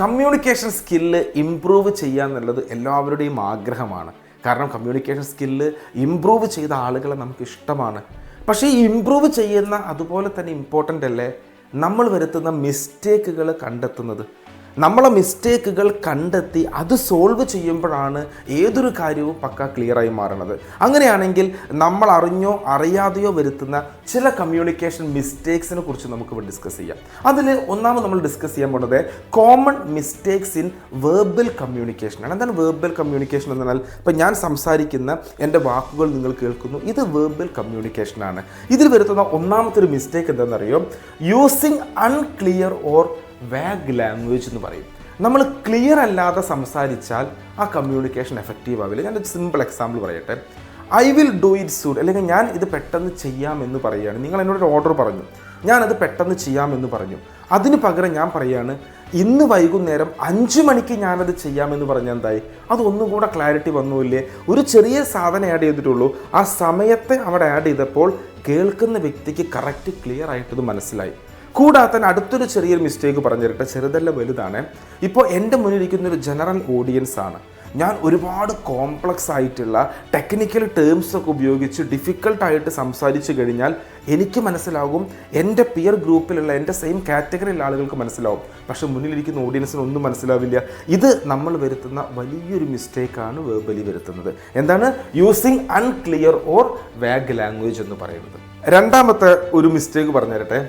Communication skill improve ചെയ്യുക എന്നുള്ളത് എല്ലാവരുടെയും ആഗ്രഹമാണ്. കാരണം കമ്മ്യൂണിക്കേഷൻ സ്കില്ല് ഇംപ്രൂവ് ചെയ്ത ആളുകളെ നമുക്ക് ഇഷ്ടമാണ്. പക്ഷേ ഈ ഇംപ്രൂവ് ചെയ്യുന്ന അതുപോലെ തന്നെ ഇമ്പോർട്ടൻ്റ് അല്ലേ നമ്മൾ വരുത്തുന്ന മിസ്റ്റേക്കുകൾ കണ്ടെത്തുന്നത്. നമ്മളെ മിസ്റ്റേക്കുകൾ കണ്ടെത്തി അത് സോൾവ് ചെയ്യുമ്പോഴാണ് ഏതൊരു കാര്യവും പക്ക ക്ലിയറായി മാറുന്നത്. അങ്ങനെയാണെങ്കിൽ നമ്മൾ അറിഞ്ഞോ അറിയാതെയോ വരുത്തുന്ന ചില കമ്മ്യൂണിക്കേഷൻ മിസ്റ്റേക്സിനെ കുറിച്ച് നമുക്ക് ഡിസ്കസ് ചെയ്യാം. അതിൽ ഒന്നാമത് നമ്മൾ ഡിസ്കസ് ചെയ്യാൻ പോകുന്നത് കോമൺ മിസ്റ്റേക്സ് ഇൻ വേർബൽ കമ്മ്യൂണിക്കേഷനാണ്. എന്താണ് വേർബൽ കമ്മ്യൂണിക്കേഷൻ എന്ന് പറഞ്ഞാൽ, ഇപ്പം ഞാൻ സംസാരിക്കുന്ന എൻ്റെ വാക്കുകൾ നിങ്ങൾ കേൾക്കുന്നു, ഇത് വേർബൽ കമ്മ്യൂണിക്കേഷനാണ്. ഇതിൽ വരുത്തുന്ന ഒന്നാമത്തെ ഒരു മിസ്റ്റേക്ക് എന്താണെന്നറിയോ, using unclear or vague language എന്ന് പറയും. നമ്മൾ ക്ലിയർ അല്ലാതെ സംസാരിച്ചാൽ ആ കമ്മ്യൂണിക്കേഷൻ എഫക്റ്റീവ് ആവില്ല. ഞാനൊരു സിമ്പിൾ എക്സാമ്പിൾ പറയട്ടെ. I will do it soon, അല്ലെങ്കിൽ ഞാൻ ഇത് പെട്ടെന്ന് ചെയ്യാമെന്ന് പറയുകയാണ്. നിങ്ങൾ എന്നോടൊരു ഓർഡർ പറഞ്ഞു, ഞാനത് പെട്ടെന്ന് ചെയ്യാമെന്ന് പറഞ്ഞു. അതിന് പകരം ഞാൻ പറയുകയാണ് ഇന്ന് വൈകുന്നേരം 5 മണിക്ക് ഞാനത് ചെയ്യാമെന്ന് പറഞ്ഞാൽ എന്തായി? അതൊന്നും കൂടെ ക്ലാരിറ്റി വന്നുമില്ലേ? ഒരു ചെറിയ സാധനം ആഡ് ചെയ്തിട്ടുള്ളൂ, ആ സമയത്തെ അവിടെ ആഡ് ചെയ്തപ്പോൾ കേൾക്കുന്ന വ്യക്തിക്ക് കറക്റ്റ് ക്ലിയർ ആയിട്ടത് മനസ്സിലായി. കൂടാതെ തന്നെ അടുത്തൊരു ചെറിയൊരു മിസ്റ്റേക്ക് പറഞ്ഞു തരട്ടെ, ചെറുതല്ല വലുതാണ്. ഇപ്പോൾ എൻ്റെ മുന്നിലിരിക്കുന്നൊരു ജനറൽ ഓഡിയൻസ് ആണ്. ഞാൻ ഒരുപാട് കോംപ്ലക്സ് ആയിട്ടുള്ള ടെക്നിക്കൽ ടേംസ് ഒക്കെ ഉപയോഗിച്ച് ഡിഫിക്കൽട്ടായിട്ട് സംസാരിച്ചു കഴിഞ്ഞാൽ എനിക്ക് മനസ്സിലാകും, എൻ്റെ പിയർ ഗ്രൂപ്പിലുള്ള എൻ്റെ സെയിം കാറ്റഗറിയിലുള്ള ആളുകൾക്ക് മനസ്സിലാവും. പക്ഷെ മുന്നിലിരിക്കുന്ന ഓഡിയൻസിന് ഒന്നും മനസ്സിലാവില്ല. ഇത് നമ്മൾ വരുത്തുന്ന വലിയൊരു മിസ്റ്റേക്കാണ് വേർബലി വരുത്തുന്നത്. എന്താണ്? Using unclear or vague language എന്ന് പറയുന്നത്. രണ്ടാമത്തെ ഒരു മിസ്റ്റേക്ക് പറഞ്ഞു തരട്ടെ,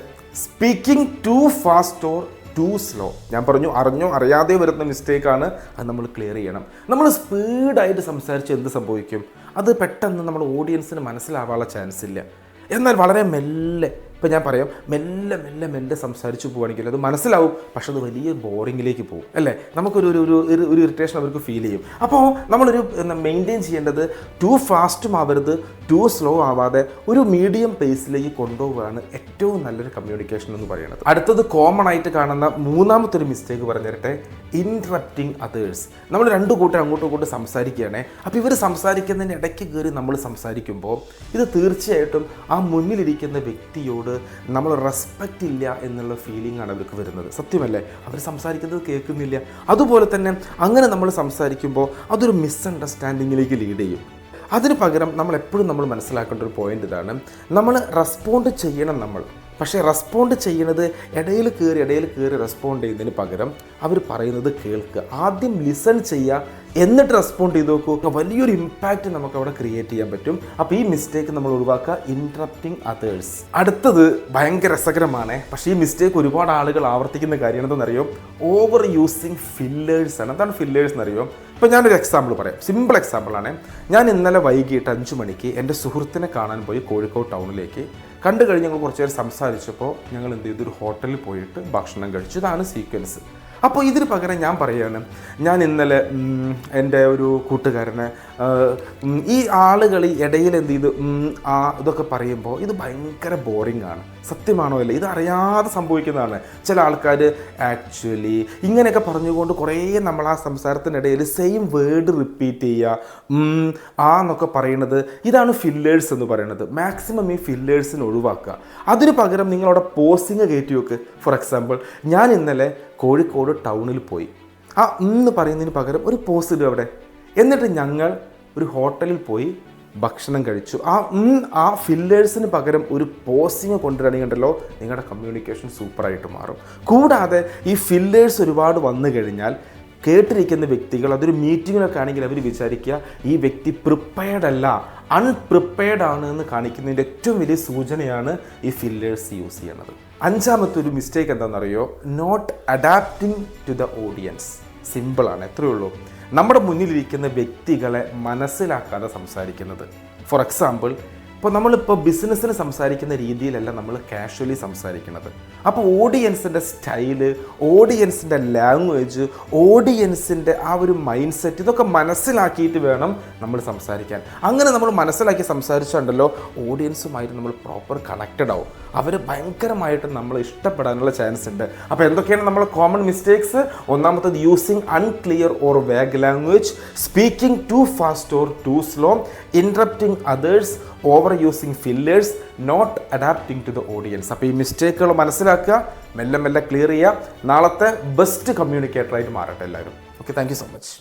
speaking too fast or too slow. ഞാൻ പറഞ്ഞു അറിഞ്ഞോ അറിയാതെ വരുന്ന മിസ്റ്റേക്കാണ്, അത് നമ്മൾ ക്ലിയർ ചെയ്യണം. നമ്മൾ സ്പീഡായിട്ട് സംസാരിച്ച് എന്ത് സംഭവിക്കും? അത് പെട്ടെന്ന് നമ്മുടെ ഓഡിയൻസിന് മനസ്സിലാവാനുള്ള ചാൻസ് ഇല്ല. എന്നാൽ വളരെ മെല്ലെ, ഇപ്പം ഞാൻ പറയാം, മെല്ലെ മെല്ലെ മെല്ലെ സംസാരിച്ച് പോവുകയാണെങ്കിൽ അത് മനസ്സിലാവും, പക്ഷെ അത് വലിയ ബോറിങ്ങിലേക്ക് പോകും അല്ലേ? നമുക്കൊരു ഒരു ഇറിറ്റേഷൻ അവർക്ക് ഫീൽ ചെയ്യും. അപ്പോൾ നമ്മളൊരു മെയിൻറ്റെയിൻ ചെയ്യേണ്ടത് ടു ഫാസ്റ്റും ആവരുത്, ടു സ്ലോ ആവാതെ ഒരു മീഡിയം പേസിലേക്ക് കൊണ്ടുപോവുകയാണ് ഏറ്റവും നല്ലൊരു കമ്മ്യൂണിക്കേഷൻ എന്ന് പറയുന്നത്. അടുത്തത് കോമൺ ആയിട്ട് കാണുന്ന മൂന്നാമത്തെ ഒരു മിസ്റ്റേക്ക് പറഞ്ഞു തരട്ടെ, ഇൻട്രപ്റ്റിംഗ് അതേഴ്സ്. നമ്മൾ രണ്ടു കൂട്ടർ അങ്ങോട്ടും ഇങ്ങോട്ടും സംസാരിക്കുകയാണേ. അപ്പോൾ ഇവർ സംസാരിക്കുന്നതിന് ഇടയ്ക്ക് കയറി നമ്മൾ സംസാരിക്കുമ്പോൾ ഇത് തീർച്ചയായിട്ടും ആ മുന്നിലിരിക്കുന്ന വ്യക്തിയോട് നമ്മൾ റെസ്പെക്റ്റ് ഇല്ല എന്നുള്ള ഫീലിംഗ് ആണ് അവർക്ക് വരുന്നത്. സത്യമല്ലേ? അവർ സംസാരിക്കുന്നത് കേൾക്കുന്നില്ല. അതുപോലെ തന്നെ അങ്ങനെ നമ്മൾ സംസാരിക്കുമ്പോൾ അതൊരു മിസ്അണ്ടർസ്റ്റാൻഡിങ്ങിലേക്ക് ലീഡ് ചെയ്യും. അതിന് പകരം നമ്മൾ എപ്പോഴും മനസ്സിലാക്കേണ്ട ഒരു പോയിന്റ് ഇതാണ്, നമ്മൾ റെസ്പോണ്ട് ചെയ്യണം നമ്മൾ. പക്ഷേ റെസ്പോണ്ട് ചെയ്യണത് ഇടയിൽ കയറി റെസ്പോണ്ട് ചെയ്യുന്നതിന് പകരം അവർ പറയുന്നത് കേൾക്കുക. ആദ്യം ലിസൺ ചെയ്യുക, എന്നിട്ട് റെസ്പോണ്ട് ചെയ്ത് നോക്കൂ. വലിയൊരു ഇമ്പാക്റ്റ് നമുക്ക് അവിടെ ക്രിയേറ്റ് ചെയ്യാൻ പറ്റും. അപ്പോൾ ഈ മിസ്റ്റേക്ക് നമ്മൾ ഒഴിവാക്കുക, ഇൻട്രപ്റ്റിംഗ് അതേഴ്സ്. അടുത്തത് ഭയങ്കര രസകരമാണ്, പക്ഷേ ഈ മിസ്റ്റേക്ക് ഒരുപാട് ആളുകൾ ആവർത്തിക്കുന്ന കാര്യം എന്താണെന്നറിയോ, ഓവർ യൂസിങ് ഫില്ലേഴ്സ് ആണ്. എന്താണ് ഫില്ലേഴ്സ് എന്നറിയോ? ഇപ്പോൾ ഞാനൊരു എക്സാമ്പിൾ പറയാം, സിമ്പിൾ എക്സാമ്പിളാണ്. ഞാൻ ഇന്നലെ വൈകിട്ട് 5 മണിക്ക് എൻ്റെ സുഹൃത്തിനെ കാണാൻ പോയി കോഴിക്കോട് ടൗണിലേക്ക്. കണ്ടു കഴിഞ്ഞ് ഞങ്ങൾ കുറച്ച് നേരം സംസാരിച്ചപ്പോൾ ഞങ്ങൾ എന്ത് ചെയ്തു, ഒരു ഹോട്ടലിൽ പോയിട്ട് ഭക്ഷണം കഴിച്ചു. ഇതാണ് സീക്വൻസ്. അപ്പോൾ ഇതിന് പകരം ഞാൻ പറയുകയാണ്, ഞാൻ ഇന്നലെ എൻ്റെ ഒരു കൂട്ടുകാരനെ, ഈ ആളുകൾ ഇടയിൽ എന്ത് ചെയ്തു ഇതൊക്കെ പറയുമ്പോൾ ഇത് ഭയങ്കര ബോറിംഗ് ആണ്. സത്യമാണോ അല്ലേ? ഇത് അറിയാതെ സംഭവിക്കുന്നതാണ്. ചില ആൾക്കാർ ആക്ച്വലി ഇങ്ങനെയൊക്കെ പറഞ്ഞുകൊണ്ട് കുറേ നമ്മൾ ആ സംസാരത്തിനിടയിൽ സെയിം വേർഡ് റിപ്പീറ്റ് ചെയ്യുക, എന്നൊക്കെ പറയുന്നത്. ഇതാണ് ഫില്ലേഴ്സ് എന്ന് പറയുന്നത്. മാക്സിമം ഈ ഫില്ലേഴ്സിന് ഒഴിവാക്കുക. അതിന് പകരം നിങ്ങളവിടെ പോസിങ് കയറ്റി വെക്ക്. ഫോർ എക്സാമ്പിൾ, ഞാൻ ഇന്നലെ കോഴിക്കോട് ടൗണിൽ പോയി. ആ പറയുന്നതിന് പകരം ഒരു പോസ് ഇടുക അവിടെ. എന്നിട്ട് ഞങ്ങൾ ഒരു ഹോട്ടലിൽ പോയി ഭക്ഷണം കഴിച്ചു. ആ ഫില്ലേഴ്സിന് പകരം ഒരു പോസിങ് കൊണ്ടുവരികയാണെങ്കിൽ ഉണ്ടല്ലോ, നിങ്ങളുടെ കമ്മ്യൂണിക്കേഷൻ സൂപ്പറായിട്ട് മാറും. കൂടാതെ ഈ ഫില്ലേഴ്സ് ഒരുപാട് വന്നു കഴിഞ്ഞാൽ കേട്ടിരിക്കുന്ന വ്യക്തികൾ, അതൊരു മീറ്റിങ്ങിലൊക്കെ ആണെങ്കിൽ അവർ വിചാരിക്കുക ഈ വ്യക്തി പ്രിപ്പയർഡ് അല്ല, അൺപ്രിപ്പയർഡ് ആണ് എന്ന് കാണിക്കുന്നതിൻ്റെ ഏറ്റവും വലിയ സൂചനയാണ് ഈ ഫില്ലേഴ്സ് യൂസ് ചെയ്യണത്. അഞ്ചാമത്തെ ഒരു മിസ്റ്റേക്ക് എന്താണെന്നറിയോ, not adapting to the audience. സിമ്പിളാണ്, എത്രയേ ഉള്ളൂ. നമ്മുടെ മുന്നിലിരിക്കുന്ന വ്യക്തികളെ മനസ്സിലാക്കാതെ സംസാരിക്കുന്നത്. ഫോർ എക്സാമ്പിൾ, ഇപ്പോൾ നമ്മളിപ്പോൾ ബിസിനസ്സിന് സംസാരിക്കുന്ന രീതിയിലല്ല നമ്മൾ കാഷ്വലി സംസാരിക്കുന്നത്. അപ്പോൾ ഓഡിയൻസിൻ്റെ സ്റ്റൈല്, ഓഡിയൻസിൻ്റെ ലാംഗ്വേജ്, ഓഡിയൻസിൻ്റെ ആ ഒരു മൈൻഡ് സെറ്റ്, ഇതൊക്കെ മനസ്സിലാക്കിയിട്ട് വേണം നമ്മൾ സംസാരിക്കാൻ. അങ്ങനെ നമ്മൾ മനസ്സിലാക്കി സംസാരിച്ചുണ്ടല്ലോ, ഓഡിയൻസുമായിട്ട് നമ്മൾ പ്രോപ്പർ കണക്റ്റഡ് ആവും. അവർ ഭയങ്കരമായിട്ട് നമ്മൾ ഇഷ്ടപ്പെടാനുള്ള ചാൻസ് ഉണ്ട്. അപ്പോൾ എന്തൊക്കെയാണ് നമ്മളെ കോമൺ മിസ്റ്റേക്സ്? ഒന്നാമത്തത് using unclear or vague language, speaking too fast or too slow, interrupting others, overusing fillers, not adapting to the audience. അപ്പോൾ ഈ മിസ്റ്റേക്കുകൾ മനസ്സിലാക്കുക, മെല്ലെ മെല്ലെ ക്ലിയർ ചെയ്യുക. നാളത്തെ ബെസ്റ്റ് കമ്മ്യൂണിക്കേറ്ററായിട്ട് മാറട്ടെ എല്ലാവരും. Okay, thank you so much.